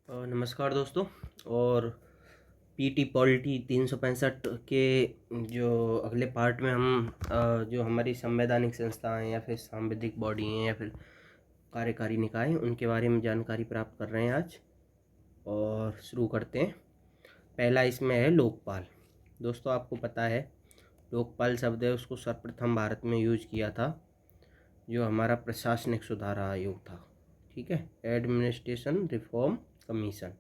नमस्कार दोस्तों। और पीटी पॉलिटी 365 के जो अगले पार्ट में हम जो हमारी संवैधानिक संस्थाएं या फिर सांविधिक बॉडी हैं या फिर कार्यकारी निकाय उनके बारे में जानकारी प्राप्त कर रहे हैं आज। और शुरू करते हैं। पहला इसमें है लोकपाल। दोस्तों आपको पता है लोकपाल शब्द है उसको सर्वप्रथम भारत में यूज किया था जो हमारा प्रशासनिक सुधार आयोग था। ठीक है, एडमिनिस्ट्रेशन रिफॉर्म कमीशन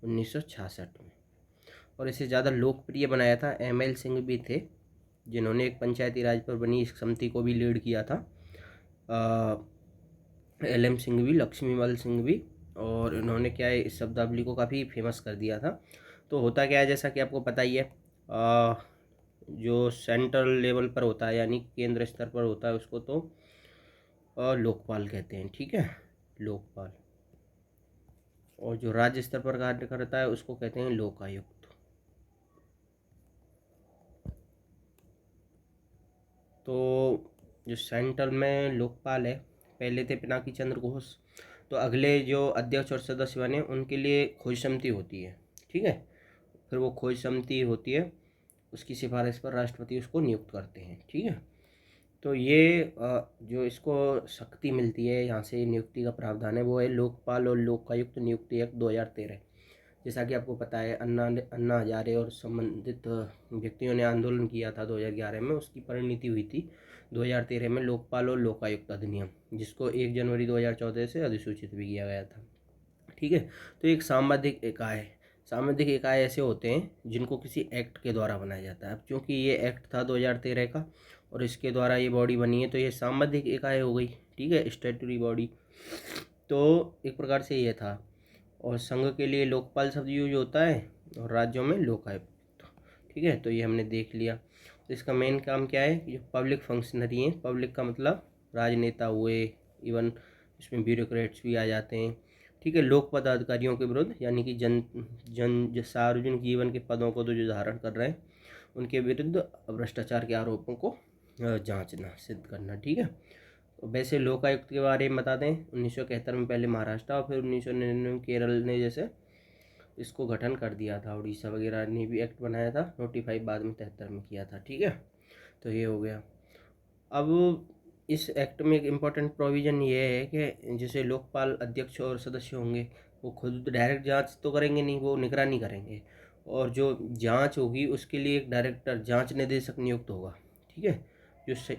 1966 में। और इसे ज़्यादा लोकप्रिय बनाया था एम.एल. सिंह भी थे जिन्होंने एक पंचायती राज पर बनी इस समिति को भी लीड किया था। एल.एम. सिंह भी, लक्ष्मीमल सिंह भी। और इन्होंने क्या है इस शब्दावली को काफ़ी फेमस कर दिया था। तो होता क्या है जैसा कि आपको पता ही है, जो सेंट्रल लेवल पर होता है यानी केंद्र स्तर पर होता है उसको तो लोकपाल कहते हैं। ठीक है, लोकपाल। और जो राज्य स्तर पर कार्य करता है उसको कहते हैं लोकायुक्त। तो जो सेंट्रल में लोकपाल है, पहले थे पिनाकी चंद्र घोष। तो अगले जो अध्यक्ष और सदस्य बने उनके लिए खोज समिति होती है। ठीक है, फिर वो खोज समिति होती है, उसकी सिफारिश पर राष्ट्रपति उसको नियुक्त करते हैं। ठीक है, तो ये जो इसको शक्ति मिलती है यहाँ से नियुक्ति का प्रावधान है वो है लोकपाल और लोकायुक्त नियुक्ति एक्ट 2013। जैसा कि आपको पता है अन्ना हजारे और संबंधित व्यक्तियों ने आंदोलन किया था 2011 में, उसकी परिणति हुई थी 2013 में लोकपाल और लोकायुक्त अधिनियम, जिसको 1 जनवरी 2014 से अधिसूचित भी किया गया था। ठीक है, तो एक सांविधिक इकाई ऐसे होते हैं जिनको किसी एक्ट के द्वारा बनाया जाता है। अब चूँकि ये एक्ट था 2013 का और इसके द्वारा ये बॉडी बनी है तो ये सांविधिक इकाई हो गई। ठीक है, स्टैट्यूटरी बॉडी। तो एक प्रकार से ये था। और संघ के लिए लोकपाल शब्द यूज होता है और राज्यों में लोकायुक्त। ठीक है, तो ये हमने देख लिया। तो इसका मेन काम क्या है, जो पब्लिक फंक्शनरी हैं, पब्लिक का मतलब राजनेता हुए, इवन इसमें ब्यूरोक्रेट्स भी आ जाते हैं। ठीक है, लोक पदाधिकारियों के विरुद्ध यानी कि जन जन जो सार्वजनिक जीवन के पदों को तो जो धारण कर रहे हैं उनके विरुद्ध भ्रष्टाचार के आरोपों को जांचना, सिद्ध करना। ठीक है, तो वैसे लोकायुक्त के बारे में बता दें, 1971 में पहले महाराष्ट्र और फिर 1999 में केरल ने जैसे इसको गठन कर दिया था। उड़ीसा वगैरह ने भी एक्ट बनाया था, नोटिफाई बाद में 73 में किया था। ठीक है, तो ये हो गया। अब इस एक्ट में एक इम्पॉर्टेंट प्रोविज़न ये है कि जैसे लोकपाल अध्यक्ष और सदस्य होंगे वो खुद डायरेक्ट जांच तो करेंगे नहीं, वो निगरानी करेंगे। और जो जांच होगी उसके लिए एक डायरेक्टर जांच निदेशक नियुक्त होगा। ठीक है, जो से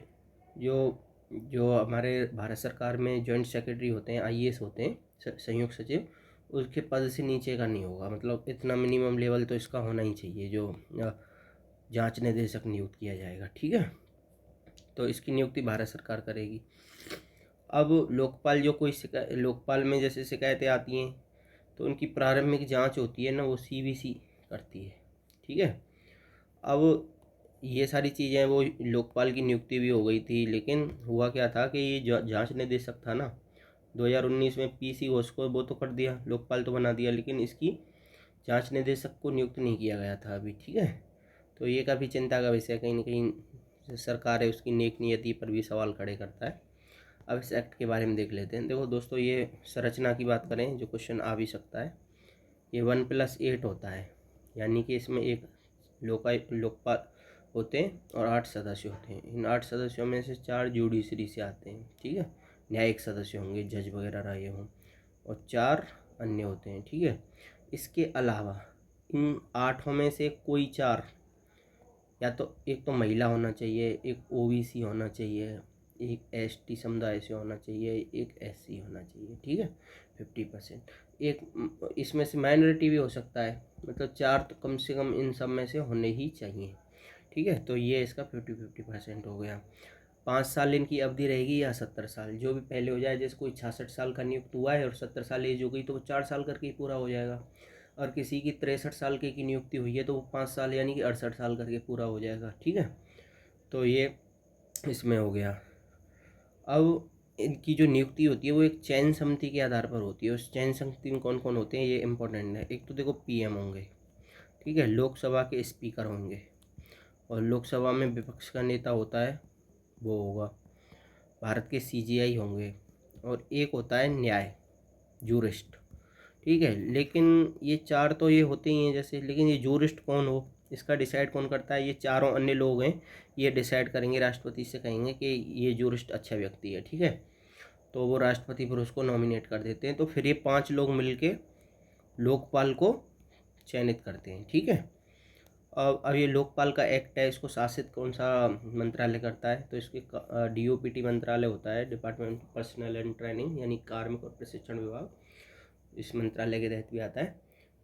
जो जो हमारे भारत सरकार में जॉइंट सेक्रेटरी होते हैं, आईएएस होते हैं, संयुक्त सचिव, उसके पद से नीचे का नहीं होगा। मतलब इतना मिनिमम लेवल तो इसका होना ही चाहिए जो जांच निदेशक नियुक्त किया जाएगा। ठीक है, तो इसकी नियुक्ति भारत सरकार करेगी। अब लोकपाल जो कोई लोकपाल में जैसे शिकायतें आती हैं तो उनकी प्रारंभिक जांच होती है ना, वो सीवीसी करती है। ठीक है, अब ये सारी चीज़ें वो लोकपाल की नियुक्ति भी हो गई थी, लेकिन हुआ क्या था कि ये जांच निदेशक था ना, 2019 में पीसी घोष को वो तो कर दिया, लोकपाल तो बना दिया, लेकिन इसकी जांच निदेशक को नियुक्त नहीं किया गया था अभी। ठीक है, तो ये काफ़ी चिंता का विषय, कहीं ना कहीं जो सरकार है उसकी नेक नियति पर भी सवाल खड़े करता है। अब इस एक्ट के बारे में देख लेते हैं। देखो दोस्तों, ये संरचना की बात करें जो क्वेश्चन आ भी सकता है, ये 1+8 होता है, यानी कि इसमें एक लोकपाल होते हैं और 8 सदस्य होते हैं। इन 8 सदस्यों में से 4 जुडिशरी से आते हैं। ठीक है, न्यायिक सदस्य होंगे, जज वगैरह रहे हों, और 4 अन्य होते हैं। ठीक है, इसके अलावा इन 8 में से कोई 4, या तो एक तो महिला होना चाहिए, एक ओबीसी होना चाहिए, एक एसटी समुदाय से होना चाहिए, एक एससी होना चाहिए। ठीक है, 50%। एक इसमें से माइनॉरिटी भी हो सकता है, मतलब 4 तो कम से कम इन सब में से होने ही चाहिए। ठीक है, तो ये इसका 50% हो गया। 5 साल इनकी अवधि रहेगी या 70 साल, जो भी पहले हो जाए। जैसे कोई 66 साल का नियुक्त हुआ है और 70 साल एज हो गई तो वो 4 साल करके ही पूरा हो जाएगा। और किसी की 63 साल की नियुक्ति हुई है तो वो 5 साल यानी कि 68 साल करके पूरा हो जाएगा। ठीक है, तो ये इसमें हो गया। अब इनकी जो नियुक्ति होती है वो एक चयन समिति के आधार पर होती है। उस चयन समिति में कौन कौन होते हैं ये इंपॉर्टेंट है। एक तो देखो पीएम होंगे, ठीक है, लोकसभा के स्पीकर होंगे, और लोकसभा में विपक्ष का नेता होता है वो होगा। भारत के सीजीआई होंगे, और एक होता है न्याय, जूरिस्ट। ठीक है। लेकिन ये 4 तो ये होते ही हैं जैसे, लेकिन ये जूरिस्ट कौन हो, इसका डिसाइड कौन करता है? ये चारों अन्य लोग हैं, ये डिसाइड करेंगे, राष्ट्रपति से कहेंगे कि ये जूरिस्ट अच्छा व्यक्ति है, ठीक है। तो वो राष्ट्रपति फिर उसको नॉमिनेट कर देते हैं, तो फिर ये 5 लोग मिलके लोकपाल को चयनित करते हैं, ठीक है। अब ये लोकपाल का एक्ट है, इसको शासित कौन सा मंत्रालय करता है? तो इसके DOPT मंत्रालय होता है, डिपार्टमेंट पर्सनल एंड ट्रेनिंग, यानी कार्मिक और प्रशिक्षण विभाग, इस मंत्रालय के तहत भी आता है।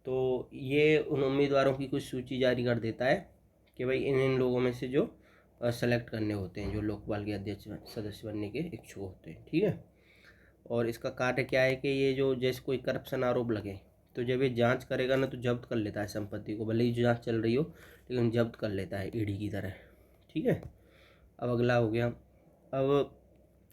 तो ये उन उम्मीदवारों की कुछ सूची जारी कर देता है कि भाई इन इन लोगों में से जो सेलेक्ट करने होते हैं, जो लोकपाल के अध्यक्ष सदस्य बनने के इच्छुक होते हैं, ठीक है। और इसका कार्य क्या है कि ये जो जैसे कोई करप्शन आरोप लगे तो जब ये जांच करेगा ना, तो जब्त कर लेता है संपत्ति को, भले ही जांच चल रही हो लेकिन जब्त कर लेता है ईडी की तरह, ठीक है। अब अगला हो गया, अब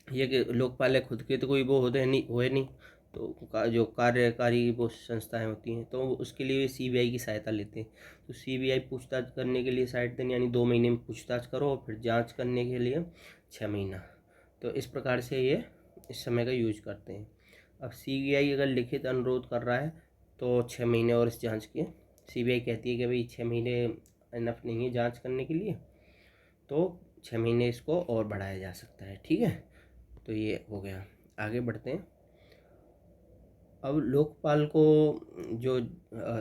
ये कि लोकपाल है, खुद के तो कोई वो होते नहीं, हुए नहीं, तो जो कार्यकारी वो संस्थाएं होती हैं तो उसके लिए CBI की सहायता लेते हैं। तो CBI पूछताछ करने के लिए 60 दिन यानी 2 महीने में पूछताछ करो, और फिर जांच करने के लिए 6 महीना। तो इस प्रकार से ये इस समय का यूज करते हैं। अब CBI अगर लिखित अनुरोध कर रहा है तो 6 महीने और इस जांच के, CBI कहती है कि भाई 6 महीने इनफ नहीं है जांच करने के लिए, तो 6 महीने इसको और बढ़ाया जा सकता है, ठीक है। तो ये हो गया। आगे बढ़ते हैं। अब लोकपाल को जो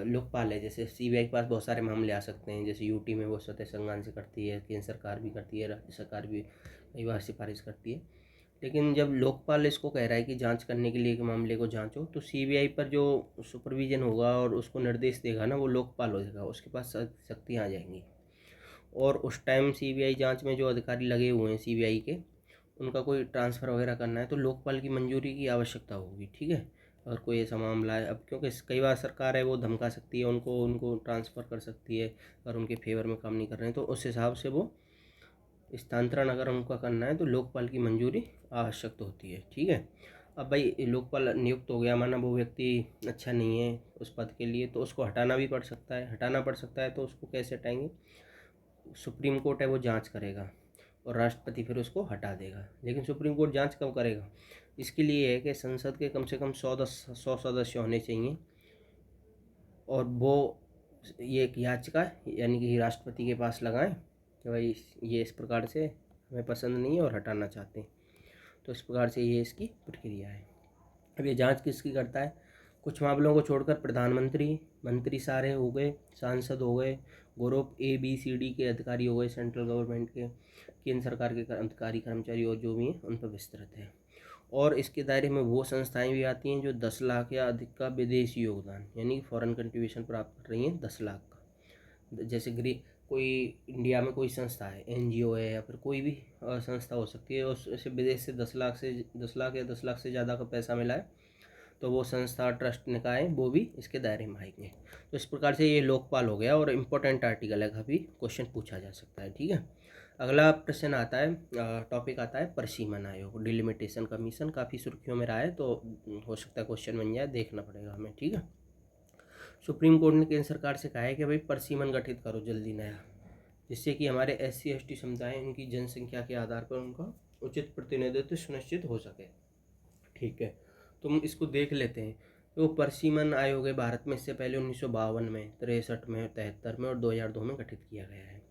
लोकपाल है, जैसे CBI के पास बहुत सारे मामले आ सकते हैं, जैसे UT में वो सतह संज्ञान से करती है, केंद्र सरकार भी करती है, राज्य सरकार भी कई बार सिफारिश करती है। लेकिन जब लोकपाल इसको कह रहा है कि जांच करने के लिए कि मामले को जांचो, तो CBI पर जो सुपरविजन होगा और उसको निर्देश देगा ना, वो लोकपाल हो जाएगा, उसके पास शक्तियाँ आ जाएंगी। और उस टाइम CBI जांच में जो अधिकारी लगे हुए हैं CBI के, उनका कोई ट्रांसफ़र वगैरह करना है तो लोकपाल की मंजूरी की आवश्यकता होगी, ठीक है। और कोई ऐसा मामला है, अब क्योंकि कई बार सरकार है वो धमका सकती है उनको, उनको ट्रांसफ़र कर सकती है अगर उनके फेवर में काम नहीं कर रहे हैं, तो उस हिसाब से वो स्थानांतरण अगर उनका करना है तो लोकपाल की मंजूरी आवश्यक होती है, ठीक है। अब भाई लोकपाल नियुक्त हो गया, माना वो व्यक्ति अच्छा नहीं है उस पद के लिए, तो उसको हटाना भी पड़ सकता है, तो उसको कैसे हटाएंगे? सुप्रीम कोर्ट है वो जांच करेगा और राष्ट्रपति फिर उसको हटा देगा। लेकिन सुप्रीम कोर्ट जांच कब करेगा? इसके लिए है कि संसद के कम से कम 100 सदस्य होने चाहिए, और वो ये एक याचिका यानी कि राष्ट्रपति के पास लगाएं कि भाई ये इस प्रकार से हमें पसंद नहीं है और हटाना चाहते हैं। तो इस प्रकार से ये इसकी प्रक्रिया है। अब ये जांच किसकी करता है? कुछ मामलों को छोड़कर प्रधानमंत्री, मंत्री सारे हो गए, सांसद हो गए, ग्रुप ABCD के अधिकारी हो गए, सेंट्रल गवर्नमेंट के, केंद्र सरकार के अधिकारी कर्मचारी और जो भी हैं उन पर विस्तृत है। और इसके दायरे में वो संस्थाएं भी आती हैं जो 10 लाख या अधिक का विदेशी योगदान यानी फॉरेन कंट्रीब्यूशन प्राप्त कर रही हैं 10 लाख का। जैसे कोई इंडिया में कोई संस्था है, NGO है, या फिर कोई भी संस्था हो सकती है, उससे विदेश से 10 लाख या 10 लाख से ज़्यादा का पैसा मिला है, तो वो संस्था, ट्रस्ट, निकाय वो भी इसके दायरे में आएंगे। तो इस प्रकार से ये लोकपाल हो गया, और इम्पोर्टेंट आर्टिकल है, काफ़ी क्वेश्चन पूछा जा सकता है, ठीक है। अगला प्रश्न आता है, टॉपिक आता है परिसीमन आयोग, डिलिमिटेशन कमीशन, काफ़ी सुर्खियों में रहा है, तो हो सकता है क्वेश्चन बन जाए, देखना पड़ेगा हमें, ठीक है। सुप्रीम कोर्ट ने केंद्र सरकार से कहा है कि भाई परिसीमन गठित करो जल्दी नया, जिससे कि हमारे SC ST समुदाय, इनकी जनसंख्या के आधार पर उनका उचित प्रतिनिधित्व सुनिश्चित हो सके, ठीक है। तो हम इसको देख लेते हैं। तो परिसीमन आयोग है भारत में इससे पहले 1952 में, 63 में, 73 में और 2002 में गठित किया गया है।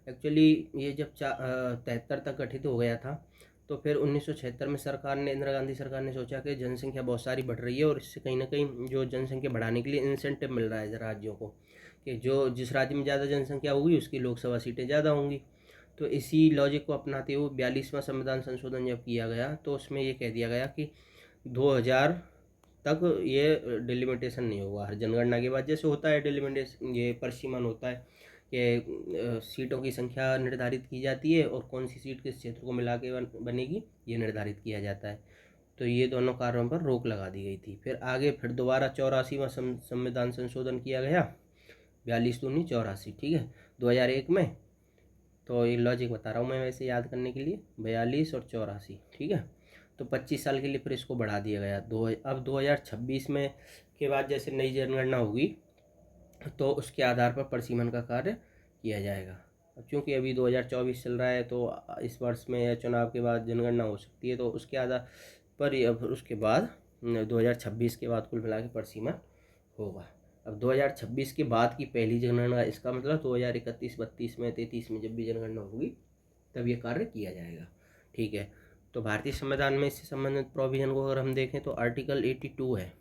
एक्चुअली ये जब 73 तक गठित हो गया था, तो फिर 1976 में सरकार ने, इंदिरा गांधी सरकार ने सोचा कि जनसंख्या बहुत सारी बढ़ रही है और इससे कहीं ना कहीं जो जनसंख्या बढ़ाने के लिए इंसेंटिव मिल रहा है राज्यों को, कि जो जिस राज्य में ज़्यादा जनसंख्या होगी उसकी लोकसभा सीटें ज़्यादा होंगी। तो इसी लॉजिक को अपनाते हुए 42वां संविधान संशोधन जब किया गया, तो उसमें ये कह दिया गया कि 2000 तक ये डिलिमिटेशन नहीं होगा। हर जनगणना के बाद जैसे होता है डिलिमिटेशन, ये परिसीमन होता है कि सीटों की संख्या निर्धारित की जाती है और कौन सी सीट किस क्षेत्र को मिला के बनेगी ये निर्धारित किया जाता है। तो ये दोनों कार्यों पर रोक लगा दी गई थी। फिर आगे फिर दोबारा 84वां संविधान संशोधन किया गया, 42 दूनी 84, ठीक है, 2001 में। तो ये लॉजिक बता रहा हूँ मैं वैसे याद करने के लिए, 42 और 84, ठीक है। तो 25 साल के लिए फिर इसको बढ़ा दिया गया। अब 2026 में के बाद जैसे नई जनगणना होगी तो उसके आधार पर परिसीमन का कार्य किया जाएगा। अब चूँकि अभी 2024 चल रहा है, तो इस वर्ष में या चुनाव के बाद जनगणना हो सकती है, तो उसके आधार पर या फिर उसके बाद 2026 के बाद कुल मिला के परिसीमन होगा। अब 2026 के बाद की पहली जनगणना, इसका मतलब 2031, 32 में, 33 में जब भी जनगणना होगी तब ये कार्य किया जाएगा। ठीक है। तो भारतीय संविधान में इससे संबंधित प्रोविजन को अगर हम देखें तो आर्टिकल 82 है।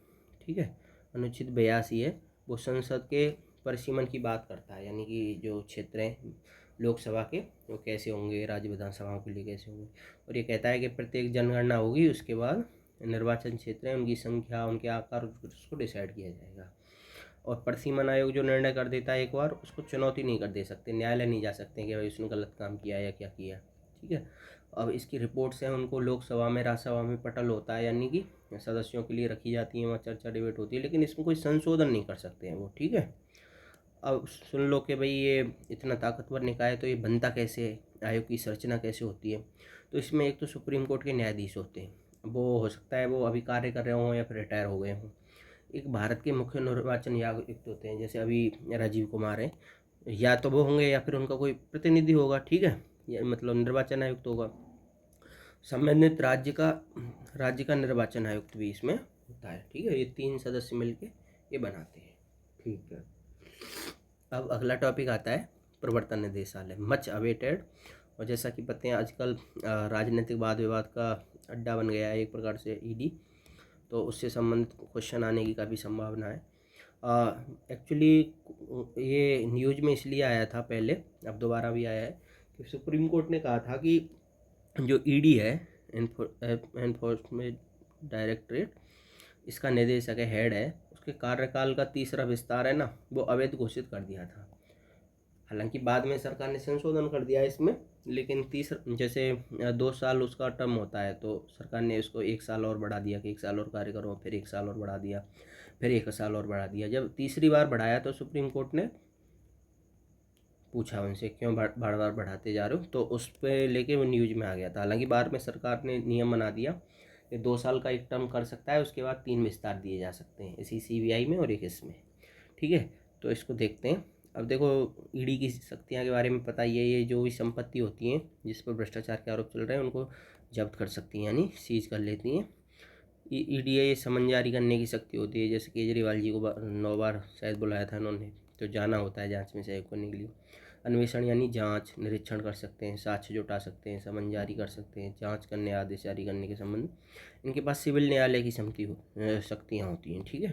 ठीक है। अनुच्छेद 82 है, वो संसद के परिसीमन की बात करता है, यानी कि जो क्षेत्र हैं लोकसभा के वो कैसे होंगे, राज्य विधानसभाओं के लिए कैसे होंगे। और ये कहता है कि प्रत्येक जनगणना होगी, उसके बाद निर्वाचन क्षेत्र है उनकी संख्या, उनके आकार, उसको डिसाइड किया जाएगा। और परिसीमन आयोग जो निर्णय कर देता है एक बार, उसको चुनौती नहीं कर दे सकते, न्यायालय नहीं जा सकते कि भाई उसने गलत काम किया या क्या किया। ठीक है। अब इसकी रिपोर्ट्स हैं, उनको लोकसभा में, राज्यसभा में पटल होता है, यानी कि सदस्यों के लिए रखी जाती है, वहाँ चर्चा डिबेट होती है, लेकिन इसमें कोई संशोधन नहीं कर सकते हैं वो। ठीक है। अब सुन लो कि भाई ये इतना ताकतवर निकाय है तो ये बनता कैसे है, आयोग की संरचना कैसे होती है। तो इसमें एक तो सुप्रीम कोर्ट के न्यायाधीश होते हैं, वो हो सकता है वो अभी कार्य कर रहे हों या फिर रिटायर हो गए हों। एक भारत के मुख्य निर्वाचन आयुक्त होते हैं, जैसे अभी राजीव कुमार हैं, या तो वो होंगे या फिर उनका कोई प्रतिनिधि होगा। ठीक है। या मतलब निर्वाचन आयुक्त होगा। संबंधित राज्य का निर्वाचन आयुक्त भी इसमें होता है। ठीक है। ये 3 सदस्य मिलके ये बनाते हैं। ठीक है। अब अगला टॉपिक आता है प्रवर्तन निदेशालय, मच अवेटेड। और जैसा कि पता है आजकल राजनीतिक वाद विवाद का अड्डा बन गया है एक प्रकार से ईडी, तो उससे संबंधित क्वेश्चन आने की काफ़ी संभावना है। एक्चुअली ये न्यूज़ में इसलिए आया था पहले, अब दोबारा भी आया है, कि सुप्रीम कोर्ट ने कहा था कि जो ईडी है, एनफोर्समेंट डायरेक्टरेट, इसका निदेशक है, हेड है, उसके कार्यकाल का तीसरा विस्तार है ना, वो अवैध घोषित कर दिया था। हालांकि बाद में सरकार ने संशोधन कर दिया इसमें, लेकिन तीसरा जैसे 2 साल उसका टर्म होता है, तो सरकार ने इसको 1 साल और बढ़ा दिया कि 1 साल और कार्य करो, फिर 1 साल और बढ़ा दिया, फिर 1 साल और बढ़ा दिया। जब तीसरी बार बढ़ाया तो सुप्रीम कोर्ट ने पूछा उनसे क्यों बार बार बढ़ाते जा रहे हो, तो उस पर लेके वो न्यूज़ में आ गया था। हालांकि बाद में सरकार ने नियम बना दिया कि 2 साल का एक टर्म कर सकता है, उसके बाद 3 विस्तार दिए जा सकते हैं, इसी सीबीआई में और एक इसमें। ठीक है। तो इसको देखते हैं। अब देखो, ईडी की शक्तियाँ के बारे में पता ही है, ये जो भी संपत्ति होती हैं जिस पर भ्रष्टाचार के आरोप चल रहे हैं उनको जब्त कर सकती हैं, यानी सीज कर लेती हैं। ईडी ये समन जारी करने की शक्ति होती है, जैसे केजरीवाल जी को 9 बार शायद बुलाया था उन्होंने, तो जाना होता है जांच में सहयोग करने के लिए। अन्वेषण यानी जांच, निरीक्षण कर सकते हैं, साक्ष्य जुटा सकते हैं, समन जारी कर सकते हैं, जांच करने, आदेश जारी करने के संबंध। इनके पास सिविल न्यायालय की शक्तियाँ होती हैं। ठीक है।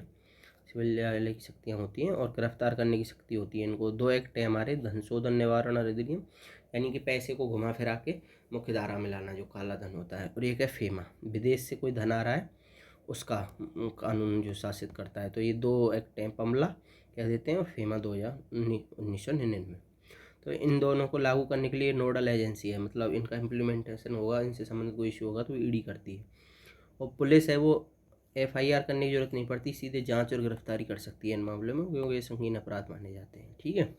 सिविल न्यायालय की शक्तियाँ होती हैं, और गिरफ्तार करने की शक्ति होती है इनको। 2 एक्ट है हमारे, धन शोधन निवारण अधिनियम, यानी कि पैसे को घुमा फिरा के मुख्य धारा में लाना, जो काला धन होता है। और एक है फेमा, विदेश से कोई धन आ रहा है उसका कानून जो शासित करता है। तो ये 2 एक्ट हैं, पमला कह देते हैं और फेमा 1999। तो इन दोनों को लागू करने के लिए नोडल एजेंसी है, मतलब इनका इम्प्लीमेंटेशन होगा, इनसे संबंधित कोई इशू होगा तो ईडी करती है। और पुलिस है, वो एफआईआर करने की जरूरत नहीं पड़ती, सीधे जांच और गिरफ्तारी कर सकती है इन मामलों में, क्योंकि ये संगीन अपराध माने जाते हैं। ठीक है।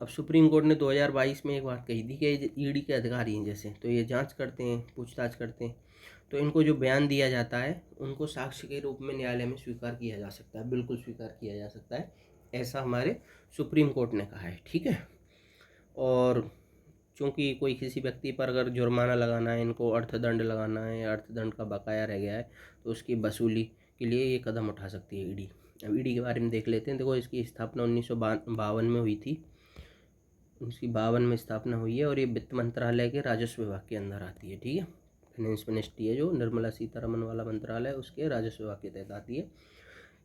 अब सुप्रीम कोर्ट ने 2022 में एक बात कही थी कि ईडी के अधिकारी हैं जैसे, तो ये जांच करते हैं, पूछताछ करते हैं, तो इनको जो बयान दिया जाता है उनको साक्ष्य के रूप में न्यायालय में स्वीकार किया जा सकता है, बिल्कुल स्वीकार किया जा सकता है, ऐसा हमारे सुप्रीम कोर्ट ने कहा है। ठीक है। और चूँकि कोई किसी व्यक्ति पर अगर जुर्माना लगाना है, इनको अर्थदंड लगाना है, अर्थदंड का बकाया रह गया है, तो उसकी वसूली के लिए ये कदम उठा सकती है ईडी। अब ईडी के बारे में देख लेते हैं। देखो, इसकी स्थापना 1952 में हुई थी, 1952 में स्थापना हुई है, और ये वित्त मंत्रालय के राजस्व विभाग के अंदर आती है। ठीक है। फाइनेंस मिनिस्ट्री है जो निर्मला सीतारमन वाला मंत्रालय, उसके राजस्व विभाग के तहत आती है।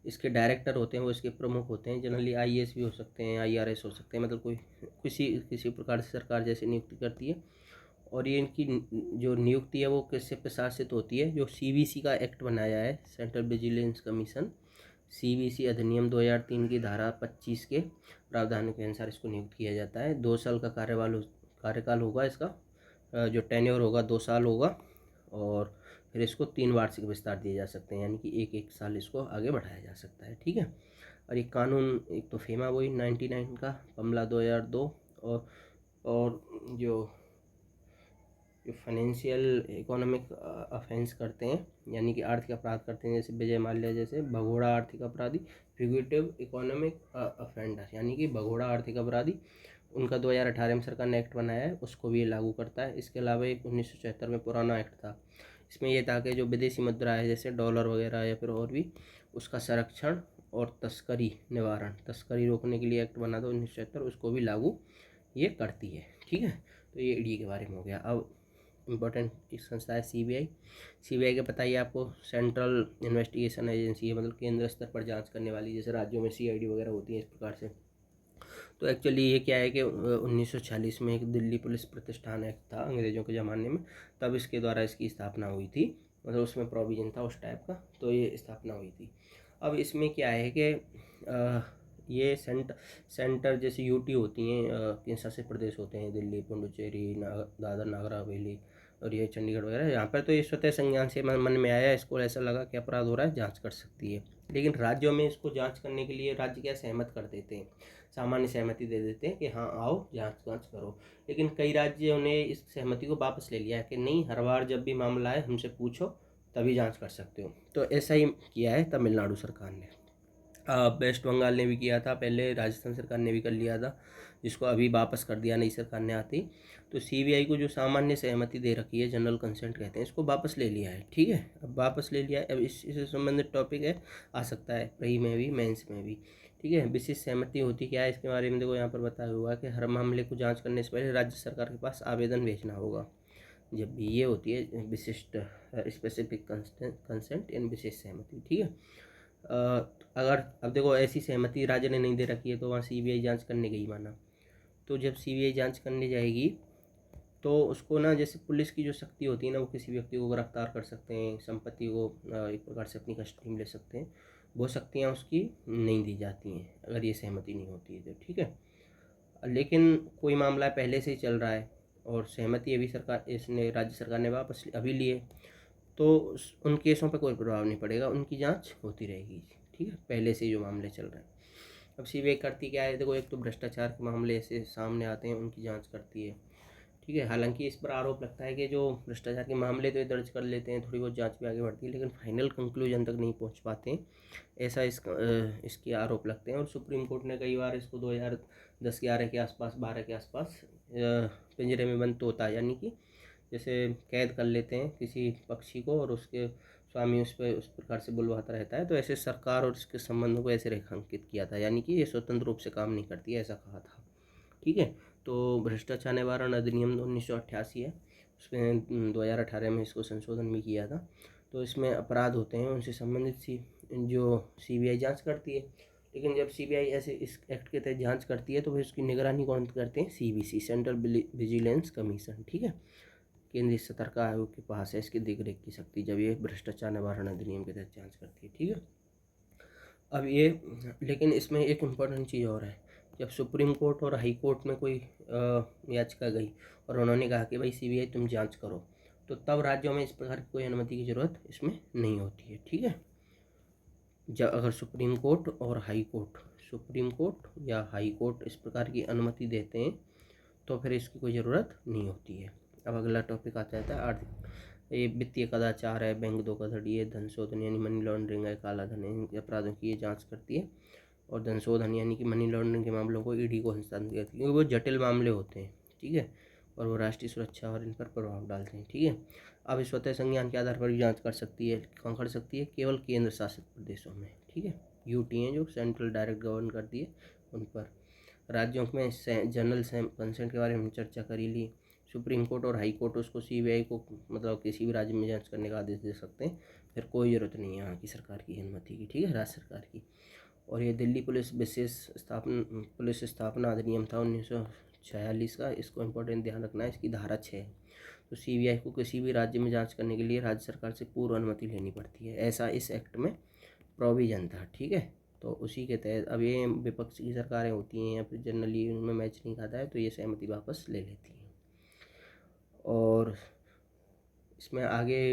इसके डायरेक्टर होते हैं, वो इसके प्रमुख होते हैं, जनरली आईएएस भी हो सकते हैं, आईआरएस हो सकते हैं, मतलब कोई किसी किसी प्रकार से सरकार जैसे नियुक्ति करती है। और ये इनकी जो नियुक्ति है वो किससे प्रशासित होती है, जो सीवीसी का एक्ट बनाया है, सेंट्रल विजिलेंस कमीशन, सीवीसी अधिनियम 2003 की धारा 25 के प्रावधानों के अनुसार इसको नियुक्त किया जाता है। 2 साल का कार्यकाल होगा इसका, जो टेन्योर होगा 2 साल होगा, और फिर इसको 3 वार्षिक विस्तार दिए जा सकते हैं, यानी कि 1-1 साल इसको आगे बढ़ाया जा सकता है। ठीक है। और ये कानून, एक तो फेमा वही 99 का, पमला 2002, और जो फाइनेंशियल इकोनॉमिक ऑफेंस करते हैं, यानी कि आर्थिक अपराध करते हैं, जैसे विजय माल्या जैसे भगोड़ा आर्थिक अपराधी, फ्यूगिटिव इकोनॉमिक ऑफेंडर, यानी कि भगोड़ा आर्थिक अपराधी, उनका 2018 में सरकार ने एक्ट बनाया है, उसको भी ये लागू करता है। इसके अलावा एक 1976 में पुराना एक्ट था, इसमें यह था कि जो विदेशी मुद्रा है जैसे डॉलर वगैरह या फिर और भी, उसका संरक्षण और तस्करी निवारण, तस्करी रोकने के लिए एक्ट बना था 1976, उसको भी लागू ये करती है। ठीक है, तो ये ईडी के बारे में हो गया। अब इम्पोर्टेंट एक संस्था है सीबीआई। सीबीआई का पता ही है आपको, सेंट्रल इन्वेस्टिगेशन एजेंसी है, मतलब केंद्र स्तर पर जांच करने वाली, जैसे राज्यों में सीआईडी वगैरह होती है इस प्रकार से। तो एक्चुअली ये क्या है कि 1946 में एक दिल्ली पुलिस प्रतिष्ठान एक्ट था अंग्रेज़ों के ज़माने में, तब इसके द्वारा इसकी स्थापना हुई थी, मतलब उसमें प्रोविज़न था उस टाइप का, तो ये स्थापना हुई थी। अब इसमें क्या है कि ये सेंटर जैसे यूटी होती हैं, केंद्र शासित प्रदेश होते हैं, दिल्ली, पुडुचेरी, दादर नागर हवेली और ये चंडीगढ़ वगैरह, यहाँ पर तो ये स्वतः संज्ञान से मन में आया, इसको ऐसा लगा कि अपराध हो रहा है, जांच कर सकती है। लेकिन राज्यों में इसको जांच करने के लिए राज्य क्या सहमत कर देते हैं, सामान्य सहमति दे देते हैं कि हाँ आओ जांच करो। लेकिन कई राज्यों ने इस सहमति को वापस ले लिया है कि नहीं, हर बार जब भी मामला आए हमसे पूछो तभी जांच कर सकते हो। तो ऐसा ही किया है तमिलनाडु सरकार ने, वेस्ट बंगाल ने भी किया था पहले, राजस्थान सरकार ने भी कर लिया था, जिसको अभी वापस कर दिया नई सरकार ने आती। तो सीबीआई को जो सामान्य सहमति दे रखी है, जनरल कंसेंट कहते हैं, इसको वापस ले लिया है। ठीक है, अब वापस ले लिया है, अब इससे संबंधित टॉपिक है, आ सकता है प्री में भी मेंस में भी। ठीक है, विशिष्ट सहमति होती क्या है इसके बारे में देखो यहाँ पर बताया हुआ है कि हर मामले को जाँच करने से पहले राज्य सरकार के पास आवेदन भेजना होगा। जब भी ये होती है विशिष्ट स्पेसिफिक कंसेंट इन विशेष सहमति। ठीक है, अगर अब देखो ऐसी सहमति राज्य ने नहीं दे रखी है तो वहाँ सीबीआई जांच करने गई माना, तो जब सीबीआई जांच करने जाएगी तो उसको ना, जैसे पुलिस की जो शक्ति होती है ना, वो किसी व्यक्ति को गिरफ्तार कर सकते हैं, संपत्ति को एक प्रकार से अपनी कस्टडी में ले सकते हैं, वो शक्तियाँ उसकी नहीं दी जाती हैं अगर ये सहमति नहीं होती है तो। ठीक है, लेकिन कोई मामला पहले से ही चल रहा है और सहमति अभी सरकार इसने राज्य सरकार ने वापस अभी लिए, तो उन केसों पर कोई प्रभाव नहीं पड़ेगा, उनकी जांच होती रहेगी। ठीक है, पहले से जो मामले चल रहे हैं। अब सीबीआई करती क्या है देखो, एक तो भ्रष्टाचार के मामले ऐसे सामने आते हैं, उनकी जांच करती है। ठीक है, हालांकि इस पर आरोप लगता है कि जो भ्रष्टाचार के मामले तो ये दर्ज कर लेते हैं, थोड़ी बहुत जांच भी आगे बढ़ती है, लेकिन फाइनल कंक्लूजन तक नहीं पहुंच पाते हैं, ऐसा इसके आरोप लगते हैं। और सुप्रीम कोर्ट ने कई बार इसको 2010-11 के आसपास, 12 के आसपास पिंजरे में बंद तोता, यानी कि जैसे कैद कर लेते हैं किसी पक्षी को और उसके स्वामी उस पर उस प्रकार से बुलवाता रहता है, तो ऐसे सरकार और इसके संबंधों को ऐसे रेखांकित किया था, यानी कि ये स्वतंत्र रूप से काम नहीं करती है, ऐसा कहा था। ठीक है, तो भ्रष्टाचार निवारण अधिनियम 1988 है, उसमें 2018 में इसको संशोधन भी किया था। तो इसमें अपराध होते हैं उनसे संबंधित जो सीबीआई जांच करती है। लेकिन जब सीबीआई ऐसे इस एक्ट के तहत जांच करती है तो फिर उसकी निगरानी कौन करते हैं, सीबीसी, सेंट्रल विजिलेंस कमीशन। ठीक है, केंद्रीय सतर्क आयोग के पास है इसकी देखरेख की शक्ति, जब ये भ्रष्टाचार निवारण अधिनियम के तहत जांच करती है। ठीक है, अब ये, लेकिन इसमें एक इम्पोर्टेंट चीज़ और है, जब सुप्रीम कोर्ट और हाई कोर्ट में कोई याचिका गई और उन्होंने कहा कि भाई सीबीआई तुम जांच करो, तो तब राज्यों में इस प्रकार की कोई अनुमति की ज़रूरत इसमें नहीं होती है। ठीक है, जब अगर सुप्रीम कोर्ट और हाई कोर्ट, सुप्रीम कोर्ट या हाई कोर्ट इस प्रकार की अनुमति देते हैं तो फिर इसकी कोई ज़रूरत नहीं होती है। अब अगला टॉपिक आता है आर्थिक, ये वित्तीय कदाचार है, बैंक धोखाधड़ी है, धन शोधन यानी मनी लॉन्ड्रिंग है, काला धन है, इन अपराधों की ये जांच करती है। और धन शोधन यानी कि मनी लॉन्ड्रिंग के मामलों को ईडी को हस्तांतरित करती है, क्योंकि वो जटिल मामले होते हैं। ठीक है, और वो राष्ट्रीय सुरक्षा और इन पर प्रभाव डालते हैं। ठीक है, अब इस स्वतः संज्ञान के आधार पर भी जाँच कर सकती है, कहाँ कर सकती है, केवल केंद्र शासित प्रदेशों में। ठीक है, यूटी हैं जो सेंट्रल डायरेक्ट गवर्न करती है उन पर। राज्यों में जनरल कंसेंट के बारे में चर्चा करी ली। सुप्रीम कोर्ट और हाई कोर्ट उसको सीबीआई को मतलब किसी भी राज्य में जांच करने का आदेश दे सकते हैं, फिर कोई ज़रूरत नहीं है यहाँ की सरकार की अनुमति की। ठीक है, राज्य सरकार की। और ये दिल्ली पुलिस स्थापना अधिनियम था 1946 का, इसको इम्पोर्टेंट ध्यान रखना है, इसकी धारा 6 है। तो सीबीआई को किसी भी राज्य में जांच करने के लिए राज्य सरकार से पूर्व अनुमति लेनी पड़ती है, ऐसा इस एक्ट में प्रोविजन था। ठीक है, तो उसी के तहत अब ये विपक्ष की सरकारें होती हैं या फिर जनरली उनमें मैच नहीं खाता है तो ये सहमति वापस ले लेती हैं। और इसमें आगे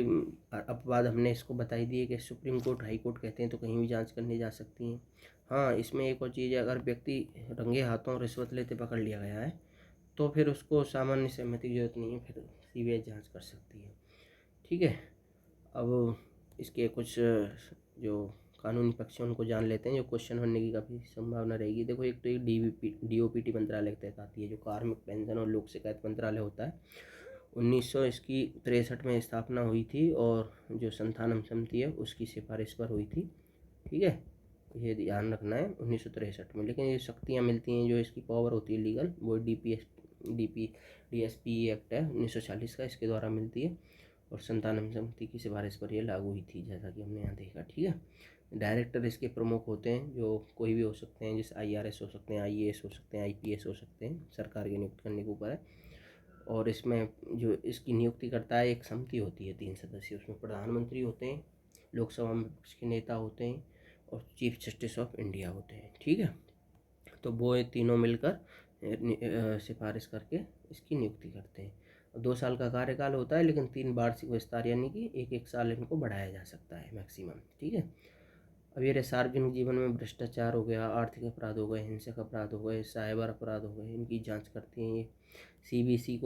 अपवाद हमने इसको बताई दी है कि सुप्रीम कोर्ट हाई कोर्ट कहते हैं तो कहीं भी जांच करने जा सकती हैं। हाँ, इसमें एक और चीज़ है, अगर व्यक्ति रंगे हाथों रिश्वत लेते पकड़ लिया गया है तो फिर उसको सामान्य सहमति की जरूरत नहीं है, फिर सीबीआई जांच कर सकती है। ठीक है, अब इसके कुछ जो कानूनी पक्ष हैं उनको जान लेते हैं, जो क्वेश्चन होने की काफ़ी संभावना रहेगी। देखो, एक तो एक डीओपीटी मंत्रालय के तहत आती है, जो कार्मिक पेंशन और लोक शिकायत मंत्रालय होता है। 1963 में स्थापना हुई थी और जो संथानम समिति है उसकी सिफारिश पर हुई थी। ठीक है, ये ध्यान रखना है 1963 में। लेकिन ये शक्तियाँ मिलती हैं, जो इसकी पावर होती है लीगल, वो DSP एक्ट है 1940 का, इसके द्वारा मिलती है। और संतानवे समिति की सिफारिश पर यह लागू हुई थी, जैसा कि हमने यहाँ देखा। ठीक है, डायरेक्टर इसके प्रमुख होते हैं, जो कोई भी हो सकते हैं, जैसे IRS हो सकते हैं, IAS हो सकते हैं, IPS हो सकते हैं, सरकार के नियुक्त करने के ऊपर है। और इसमें जो इसकी नियुक्ति करता है, एक समिति होती है 3 सदस्य, उसमें प्रधानमंत्री होते हैं, लोकसभा में विपक्ष के नेता होते हैं, और चीफ जस्टिस ऑफ इंडिया होते हैं। ठीक है, तो वो ये तीनों मिलकर सिफारिश करके इसकी नियुक्ति करते हैं। 2 साल का कार्यकाल होता है, लेकिन 3 वार्षिक विस्तार, यानी कि एक साल इनको बढ़ाया जा सकता है मैक्सिमम। ठीक है, अब ये सार्वजनिक जीवन में भ्रष्टाचार हो गया, आर्थिक अपराध हो गए, हिंसक अपराध हो गए, साइबर अपराध हो गए, इनकी जांच करती हैं ये। CBC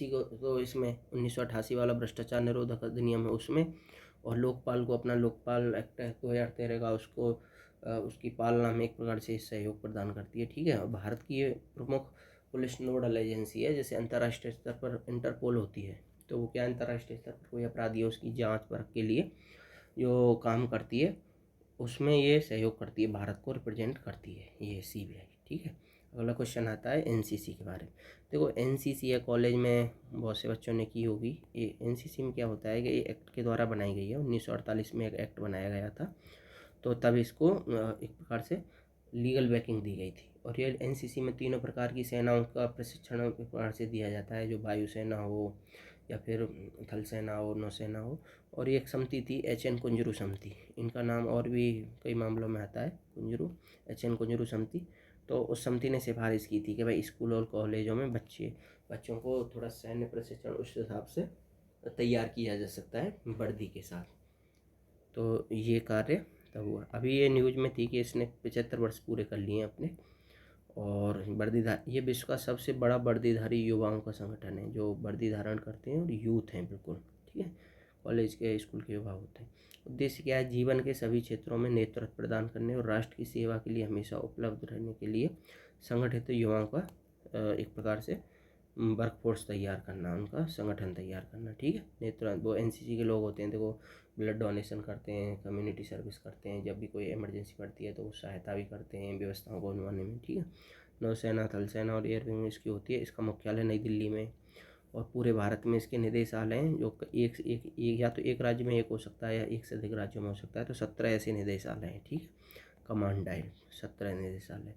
को तो इसमें 1988 वाला भ्रष्टाचार निरोधक अधिनियम है उसमें, और लोकपाल को अपना लोकपाल एक्ट है 2013 का, उसको उसकी पालना में एक प्रकार से सहयोग प्रदान करती है। ठीक है, और भारत की ये प्रमुख पुलिस नोडल एजेंसी है। जैसे अंतर्राष्ट्रीय स्तर पर इंटरपोल होती है, तो वो क्या अंतर्राष्ट्रीय स्तर पर कोई अपराधी है उसकी जांच परख के लिए जो काम करती है, उसमें ये सहयोग करती है, भारत को रिप्रेजेंट करती है ये CBI। ठीक है, अगला क्वेश्चन आता है NCC के बारे में। देखो NCC है, कॉलेज में बहुत से बच्चों ने की होगी। ये NCC में क्या होता है कि ये एक्ट के द्वारा बनाई गई है, 1948 में एक एक्ट बनाया गया था, तो तब इसको एक प्रकार से लीगल बैकिंग दी गई थी। और ये NCC में तीनों प्रकार की सेनाओं का प्रशिक्षण एक प्रकार से दिया जाता है, जो वायुसेना हो या फिर थल सेना हो, नौसेना हो। और ये एक समिति थी HN कुंजरू समिति, इनका नाम और भी कई मामलों में आता है कुंजरू, HN कुंजरू समिति। तो उस समिति ने सिफारिश की थी कि भाई स्कूल और कॉलेजों में बच्चों को थोड़ा सैन्य प्रशिक्षण उस हिसाब से तैयार किया जा सकता है वर्दी के साथ। तो ये कार्य तब हुआ। अभी ये न्यूज़ में थी कि इसने 75 वर्ष पूरे कर लिए हैं अपने। और ये विश्व का सबसे बड़ा वर्दीधारी युवाओं का संगठन है, जो वर्दी धारण करते हैं और यूथ हैं बिल्कुल। ठीक है, कॉलेज के स्कूल के युवा होते हैं। उद्देश्य क्या है? जीवन के सभी क्षेत्रों में नेतृत्व प्रदान करने और राष्ट्र की सेवा के लिए हमेशा उपलब्ध रहने के लिए संगठित युवाओं का एक प्रकार से वर्कफोर्स तैयार करना, उनका संगठन तैयार करना। ठीक है, नेतृत्व वो NCC के लोग होते हैं, देखो ब्लड डोनेशन करते हैं, कम्युनिटी सर्विस करते हैं, जब भी कोई इमरजेंसी पड़ती है तो वो सहायता भी करते हैं व्यवस्थाओं को बनवाने में। ठीक है, नौसेना, थल सेना और एयरविंग इसकी होती है। इसका मुख्यालय नई दिल्ली में, और पूरे भारत में इसके निदेशालय हैं, जो एक या तो एक राज्य में एक हो सकता है या एक से अधिक राज्यों में हो सकता है। तो 17 ऐसे निदेशालय हैं। ठीक है, कमांड डायरेक्ट 17 निदेशालय।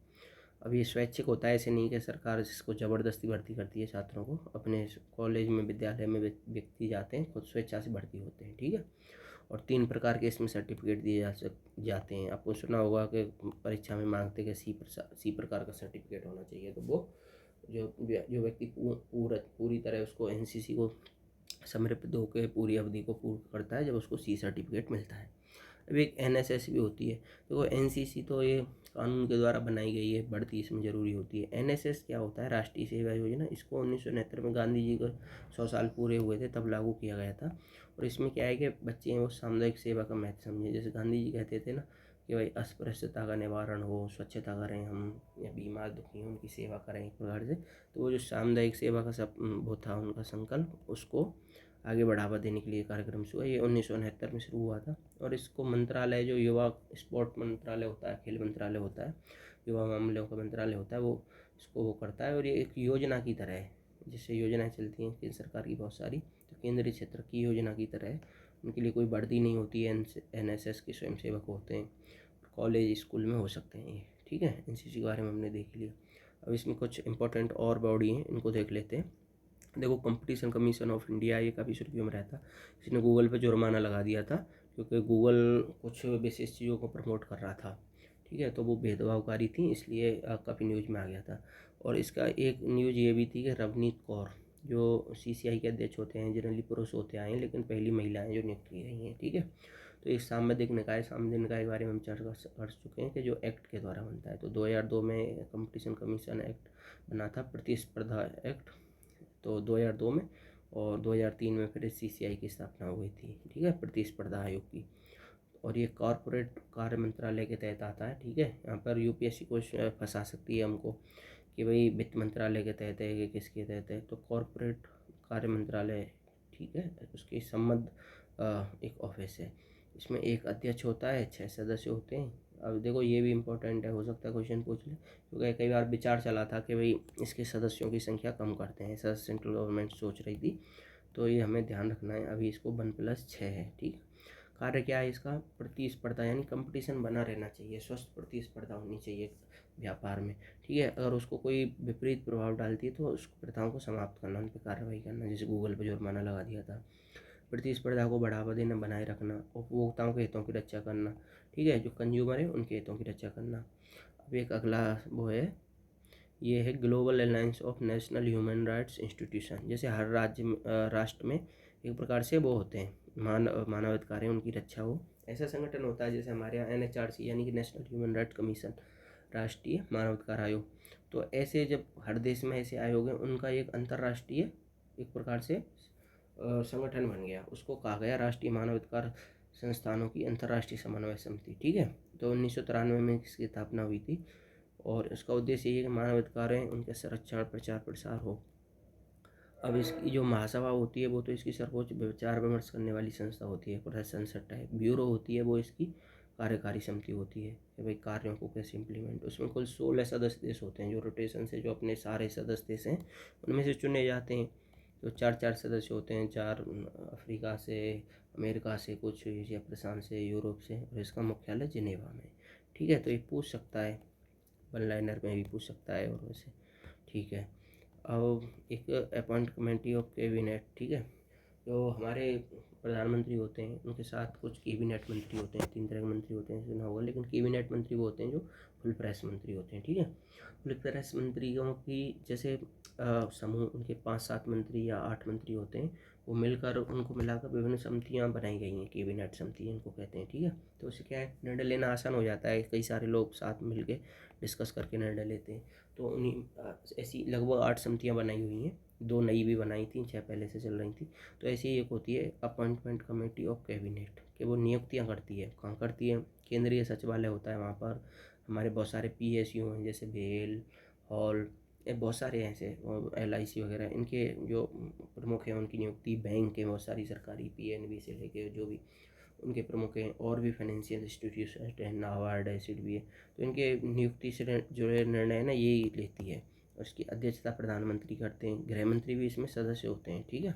अब ये स्वैच्छिक होता है, ऐसे नहीं कि सरकार इसको ज़बरदस्ती भर्ती करती है छात्रों को। अपने कॉलेज में, विद्यालय में व्यक्ति जाते हैं, खुद स्वेच्छा से भर्ती होते हैं। ठीक है, और 3 प्रकार के इसमें सर्टिफिकेट दिए जाते हैं। आपको सुना होगा कि परीक्षा में मांगते कि सी प्रकार का सर्टिफिकेट होना चाहिए। तो वो जो व्यक्ति पूरी तरह उसको NCC को समर्पित होकर पूरी अवधि को पूर्ण करता है, जब उसको C सर्टिफिकेट मिलता है। अब एक NSS भी होती है। तो NCC तो ये कानून के द्वारा बनाई गई है, बढ़ती इसमें ज़रूरी होती है। NSS क्या होता है? राष्ट्रीय सेवा योजना। इसको 1969 में गांधी जी को 100 साल पूरे हुए थे, तब लागू किया गया था। और इसमें क्या है कि बच्चे हैं वो सामुदायिक सेवा का महत्व समझें। जैसे गांधी जी कहते थे ना कि भाई अस्पृश्यता का निवारण हो, स्वच्छता करें हम, या बीमार दुखी हों उनकी सेवा करें एक प्रकार से। तो वो जो सामुदायिक सेवा का सब वो था उनका संकल्प, उसको आगे बढ़ावा देने के लिए कार्यक्रम शुरू हुआ। ये 1969 में शुरू हुआ था। और इसको मंत्रालय, जो युवा स्पोर्ट मंत्रालय होता है, खेल मंत्रालय होता है, युवा मामलों का मंत्रालय होता है, वो इसको वो करता है। और ये एक योजना की तरह है, जिससे योजनाएं चलती हैं केंद्र सरकार की बहुत सारी, तो केंद्रीय क्षेत्र की योजना की तरह है। उनके लिए कोई वर्दी नहीं होती है। NSS के स्वयंसेवक होते हैं, कॉलेज स्कूल में हो सकते हैं ये। ठीक है, NCC के बारे में हमने देख लिया। अब इसमें कुछ इंपॉर्टेंट और बॉडी हैं, इनको देख लेते हैं। देखो, कंपटीशन कमीशन ऑफ इंडिया, ये काफ़ी सुर्खियों में रहता। इसने गूगल पे जुर्माना लगा दिया था, क्योंकि गूगल कुछ विशेष चीज़ों को प्रमोट कर रहा था। ठीक है, तो वो भेदभावकारी थी, इसलिए काफ़ी न्यूज़ में आ गया था। और इसका एक न्यूज़ ये भी थी कि रवनीत कौर, जो CCI के अध्यक्ष होते हैं, जनरली पुरुष होते आए हैं, लेकिन पहली महिलाएं जो नियुक्त की गई हैं। ठीक है, तो एक सामाजिक निकाय के बारे में हम चर्चा कर चुके हैं कि जो एक्ट के द्वारा बनता है। तो 2002 में कंपटीशन कमीशन एक्ट बना था, प्रतिस्पर्धा एक्ट, तो 2002 में। और 2003 में फिर CCI की स्थापना हुई थी। ठीक है, प्रतिस्पर्धा आयोग की। और ये कॉरपोरेट कार्य मंत्रालय के तहत आता है। ठीक है, यहाँ पर UPSC को फंसा सकती है हमको कि भाई वित्त मंत्रालय के तहत है कि किसके तहत है। तो कॉरपोरेट कार्य मंत्रालय, ठीक है, उसके संबद्ध एक ऑफिस है। इसमें एक अध्यक्ष होता है, 6 सदस्य होते हैं। अब देखो ये भी इम्पोर्टेंट है, हो सकता है क्वेश्चन पूछ ले, क्योंकि कई बार विचार चला था कि भाई इसके सदस्यों की संख्या कम करते हैं, ऐसा सेंट्रल गवर्नमेंट सोच रही थी। तो ये हमें ध्यान रखना है। अभी इसको 1+6 है, ठीक है। कार्य क्या है इसका? प्रतिस्पर्धा, यानी कंपटीशन बना रहना चाहिए, स्वस्थ प्रतिस्पर्धा होनी चाहिए व्यापार में, ठीक है। अगर उसको कोई विपरीत प्रभाव डालती है तो उस प्रथाओं को समाप्त करना, उन पर कार्रवाई करना, जैसे गूगल पर जुर्माना लगा दिया था। प्रतिस्पर्धा को बढ़ावा देना, बनाए रखना, उपभोक्ताओं के हितों की रक्षा करना, ठीक है, जो कंज्यूमर है उनके हितों की रक्षा करना। अब एक अगला वो है, ये है global alliance of national human rights institution. जैसे हर राष्ट्र में एक प्रकार से वो होते हैं, मानवाधिकार है उनकी रक्षा हो, ऐसा संगठन होता है। जैसे हमारे यहाँ NHRC यानी कि नेशनल ह्यूमन राइट्स कमीशन, राष्ट्रीय मानवाधिकार आयोग। तो ऐसे जब हर देश में ऐसे आयोग हैं, उनका एक अंतर्राष्ट्रीय एक प्रकार से संगठन बन गया, उसको कहा गया राष्ट्रीय मानवाधिकार संस्थानों की अंतर्राष्ट्रीय समन्वय समिति, ठीक है। तो 1993 में इसकी स्थापना हुई थी, और इसका उद्देश्य ये है कि मानवाधिकार हैं उनके संरक्षण, प्रचार प्रसार हो। अब इसकी जो महासभा होती है वो तो इसकी सर्वोच्च विचार विमर्श करने वाली संस्था होती है, पूरा संसद टाइप। ब्यूरो होती है वो इसकी कार्यकारी समिति होती है कि भाई कार्यों को कैसे इम्प्लीमेंट। उसमें कुल 16 सदस्य देश होते हैं, जो रोटेशन से जो अपने सारे सदस्य देश हैं उनमें से चुने जाते हैं। तो 4-4 सदस्य होते हैं, 4 अफ्रीका से, अमेरिका से, कुछ एशिया प्रशांत से, यूरोप से, और इसका मुख्यालय जिनेवा में, ठीक है। तो ये पूछ सकता है, वन लाइनर में भी पूछ सकता है, और वैसे ठीक है। अब एक अपॉइंट कमेटी ऑफ कैबिनेट, ठीक है। जो हमारे प्रधानमंत्री होते हैं उनके साथ कुछ कैबिनेट मंत्री होते हैं, 3 तरह के मंत्री होते हैं, सुना होगा। लेकिन कैबिनेट मंत्री वो होते हैं जो फुल प्रेस मंत्री होते हैं, ठीक है। फुल प्रेस मंत्रियों की जैसे समूह, उनके 5-7 मंत्री या 8 मंत्री होते हैं, वो मिलकर, उनको मिलाकर विभिन्न समितियाँ बनाई गई हैं, कैबिनेट समिति इनको कहते हैं, ठीक है। तो उससे क्या है, निर्णय लेना आसान हो जाता है, कई सारे लोग साथ मिल के डिस्कस करके निर्णय लेते हैं। तो उन्हीं ऐसी लगभग 8 समितियाँ बनाई हुई हैं, 2 नई भी बनाई थी, 6 पहले से चल रही थी। तो ऐसी ही एक होती है अपॉइंटमेंट कमेटी ऑफ कैबिनेट, कि वो नियुक्तियाँ करती है। कहाँ करती है? केंद्रीय सचिवालय होता है वहाँ पर। हमारे बहुत सारे PSU हैं, जैसे भेल, हॉल, ये बहुत सारे ऐसे, और LIC वगैरह, इनके जो प्रमुख हैं उनकी नियुक्ति। बैंक के बहुत सारी सरकारी, PNB से लेके जो भी उनके प्रमुख हैं, और भी फाइनेंशियल इंस्टीट्यूशन है, नाबार्ड है, SIDBI है। तो इनके नियुक्ति से जो निर्णय है ना, यही लेती है। उसकी अध्यक्षता प्रधानमंत्री करते हैं, गृह मंत्री भी इसमें सदस्य होते हैं, ठीक है।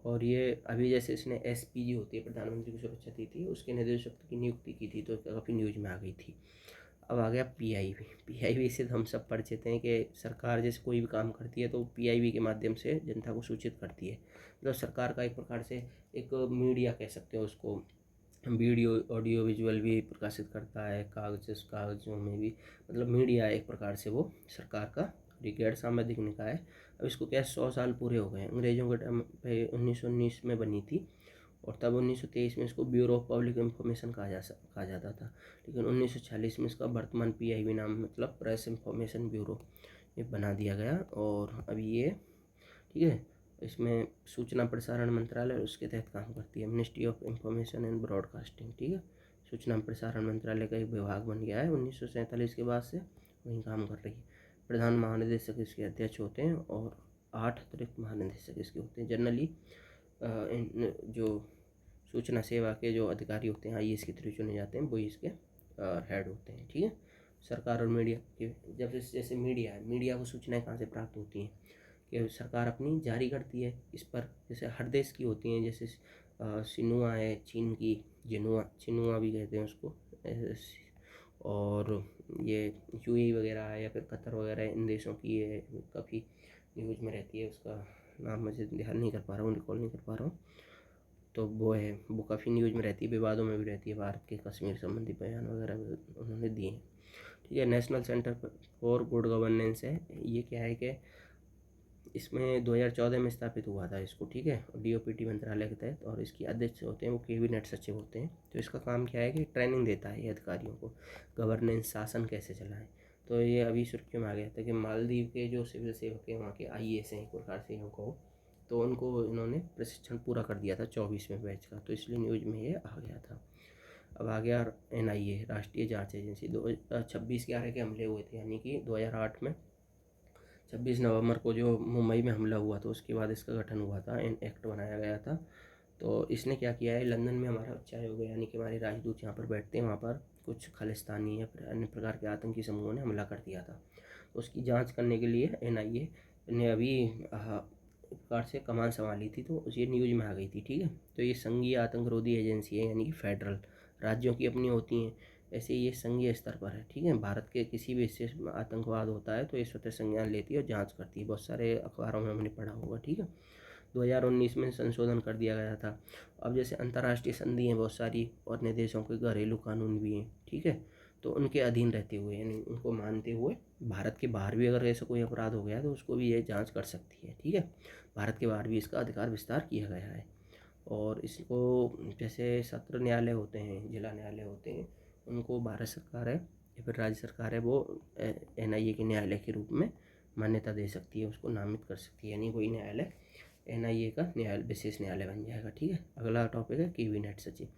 और ये अभी जैसे इसने SPG होती है, प्रधानमंत्री की सुरक्षा थी, उसके निदेशक की नियुक्ति की थी, तो काफ़ी न्यूज में आ गई थी। अब आ गया PIB से तो हम सब परिचित हैं कि सरकार जैसे कोई भी काम करती है तो PIB के माध्यम से जनता को सूचित करती है। मतलब सरकार का एक प्रकार से एक मीडिया कह सकते हो उसको, वीडियो, ऑडियो, विजुअल भी प्रकाशित करता है, कागज़ों में भी। मतलब मीडिया एक प्रकार से वो सरकार का गैर सामाजिक निकाय है। अब इसको क्या 100 साल पूरे हो गए हैं। अंग्रेज़ों के टाइम पे 1919 में बनी थी, और तब 1923 में इसको ब्यूरो ऑफ पब्लिक इंफॉर्मेशन कहा जाता था। लेकिन 1946 में इसका वर्तमान PIB नाम, मतलब प्रेस इंफॉर्मेशन ब्यूरो, ये बना दिया गया। और अभी ये, ठीक है, इसमें सूचना प्रसारण मंत्रालय उसके तहत काम करती है, ministry of information and broadcasting, ठीक है। सूचना प्रसारण मंत्रालय का एक विभाग बन गया है 1947 के बाद से, वहीं काम कर रही है। प्रधान महानिदेशक इसके अध्यक्ष होते हैं, और 8 अतिरिक्त महानिदेशक इसके होते हैं। जनरली जो सूचना सेवा के जो अधिकारी होते हैं, IAS के थ्रू चुने जाते हैं, वही इसके हेड होते हैं, ठीक है। सरकार और मीडिया के, जब जैसे मीडिया है, मीडिया को सूचनाएं कहाँ से प्राप्त होती हैं कि सरकार अपनी जारी करती है इस पर। जैसे हर देश की होती हैं, जैसे सिनुआ है चीन की, चिनुआ भी कहते हैं उसको, और ये UAE वगैरह है, या फिर कतर वगैरह है, इन देशों की ये काफ़ी न्यूज़ में रहती है। उसका नाम मुझे ध्यान नहीं कर पा रहा हूँ, रिकॉल नहीं कर पा रहा हूँ। तो वो है, वो काफ़ी न्यूज़ में रहती है, विवादों में भी रहती है, भारत के कश्मीर संबंधी बयान वगैरह उन्होंने दिए हैं, ठीक है। National centre for good governance है, ये क्या है कि इसमें 2014 में स्थापित हुआ था इसको, ठीक है, DOPT मंत्रालय के तहत। और इसकी अध्यक्ष होते हैं वो कैबिनेट सचिव होते हैं। तो इसका काम क्या है कि ट्रेनिंग देता है ये अधिकारियों को, गवर्नेंस, शासन कैसे चलाएं। तो ये अभी सुर्खियों में आ गया था कि मालदीव के जो सिविल सेवक हैं, वहाँ के IAS हैं एक प्रकार से इनको, तो उनको इन्होंने प्रशिक्षण पूरा कर दिया था 24वें बैच का, तो इसलिए न्यूज़ में ये आ गया था। अब आ गया NIA, राष्ट्रीय जांच एजेंसी। 26/11 के हमले हुए थे, यानी कि 2008 में 26 नवंबर को जो मुंबई में हमला हुआ था, उसके बाद इसका गठन हुआ था, एक्ट बनाया गया था। तो इसने क्या किया है, लंदन में हमारा उच्चायोग यानी कि हमारे राजदूत यहाँ पर बैठते हैं, वहाँ पर कुछ खालिस्तानी या फिर अन्य प्रकार के आतंकी समूहों ने हमला कर दिया था। तो उसकी जांच करने के लिए NIA ने अभी प्रकार से कमान संभाली थी, तो ये न्यूज़ में आ गई थी। ठीक है, तो ये संघीय आतंकरोधी एजेंसी है, यानी कि फेडरल, राज्यों की अपनी होती हैं, ऐसे ये संघीय स्तर पर है। ठीक है, भारत के किसी भी हिस्से में आतंकवाद होता है तो ये स्वतः संज्ञान लेती है और जांच करती है। बहुत सारे अखबारों में हमने पढ़ा होगा। ठीक है, 2019 में संशोधन कर दिया गया था। अब जैसे अंतर्राष्ट्रीय संधि हैं बहुत सारी, और अन्य देशों के घरेलू कानून भी हैं। ठीक है, तो उनके अधीन रहते हुए, यानी उनको मानते हुए, भारत के बाहर भी अगर ऐसा कोई अपराध हो गया तो उसको भी ये जांच कर सकती है। ठीक है, भारत के बाहर भी इसका अधिकार विस्तार किया गया है। और इसको जैसे सत्र न्यायालय होते हैं, जिला न्यायालय होते हैं, उनको भारत सरकार है या फिर राज्य सरकार है, वो NIA के न्यायालय के रूप में मान्यता दे सकती है, उसको नामित कर सकती है, यानी वही न्यायालय NIA का न्यायालय, विशेष न्यायालय बन जाएगा। ठीक है, अगला टॉपिक है कैबिनेट सचिव।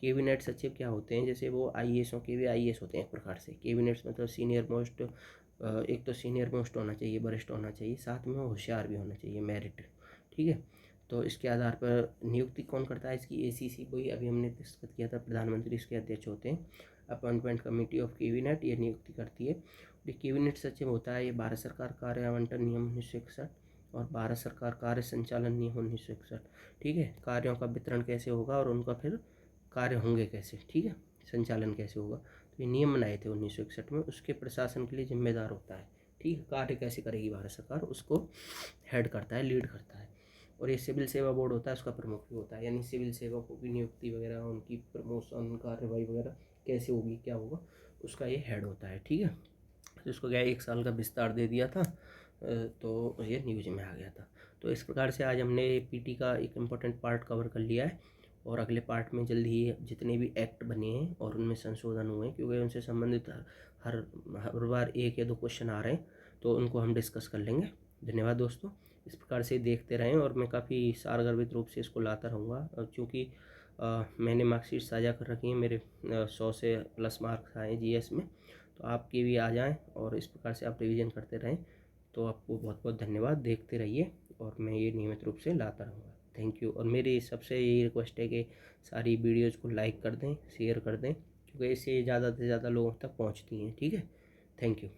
कैबिनेट सचिव क्या होते हैं, जैसे वो IASों के भी IAS होते हैं एक प्रकार से। कैबिनेट्स मतलब सीनियर मोस्ट, एक तो सीनियर मोस्ट होना चाहिए, वरिष्ठ होना चाहिए, साथ में होशियार भी होना चाहिए, मेरिट। ठीक है, तो इसके आधार पर नियुक्ति कौन करता है इसकी, ACC को ही अभी हमने डिस्कस किया था, प्रधानमंत्री इसके अध्यक्ष होते हैं। अपॉइंटमेंट कमेटी ऑफ कैबिनेट ये नियुक्ति करती है। ये कैबिनेट सचिव होता है, ये भारत सरकार कार्य आवंटन नियम 1961 और भारत सरकार कार्य संचालन नियम 1961। ठीक है, कार्यों का वितरण कैसे होगा और उनका फिर कार्य होंगे कैसे, ठीक है, संचालन कैसे होगा, तो ये नियम बनाए थे 1961 में, उसके प्रशासन के लिए जिम्मेदार होता है। ठीक है, कार्य कैसे करेगी भारत सरकार, उसको हेड करता है, लीड करता है। और ये सिविल सेवा बोर्ड होता है, उसका प्रमुख भी होता है, यानी सिविल सेवकों की नियुक्ति वगैरह, उनकी प्रमोशन, कार्रवाई वगैरह कैसे होगी, क्या होगा, उसका ये हेड होता है। ठीक है, तो इसको क्या 1 साल का विस्तार दे दिया था, तो ये न्यूज में आ गया था। तो इस प्रकार से आज हमने PT का एक इम्पोर्टेंट पार्ट कवर कर लिया है, और अगले पार्ट में जल्द ही जितने भी एक्ट बने हैं और उनमें संशोधन हुए हैं, क्योंकि उनसे संबंधित हर हर बार 1 या 2 क्वेश्चन आ रहे हैं, तो उनको हम डिस्कस कर लेंगे। धन्यवाद दोस्तों, इस प्रकार से देखते रहें, और मैं काफ़ी सारगर्भित रूप से इसको लाता रहूँगा, क्योंकि मैंने मार्कशीट साझा कर रखी है, मेरे 100 से प्लस मार्क्स आए GS में, तो आपके भी आ जाएं, और इस प्रकार से आप रिवीजन करते रहें। तो आपको बहुत बहुत धन्यवाद, देखते रहिए, और मैं ये नियमित रूप से लाता रहूँगा। Thank you. और मेरी सबसे यही रिक्वेस्ट है कि सारी वीडियोज़ को लाइक कर दें, शेयर कर दें, क्योंकि इससे ज़्यादा से ज़्यादा लोगों तक पहुँचती हैं। ठीक है, थैंक यू।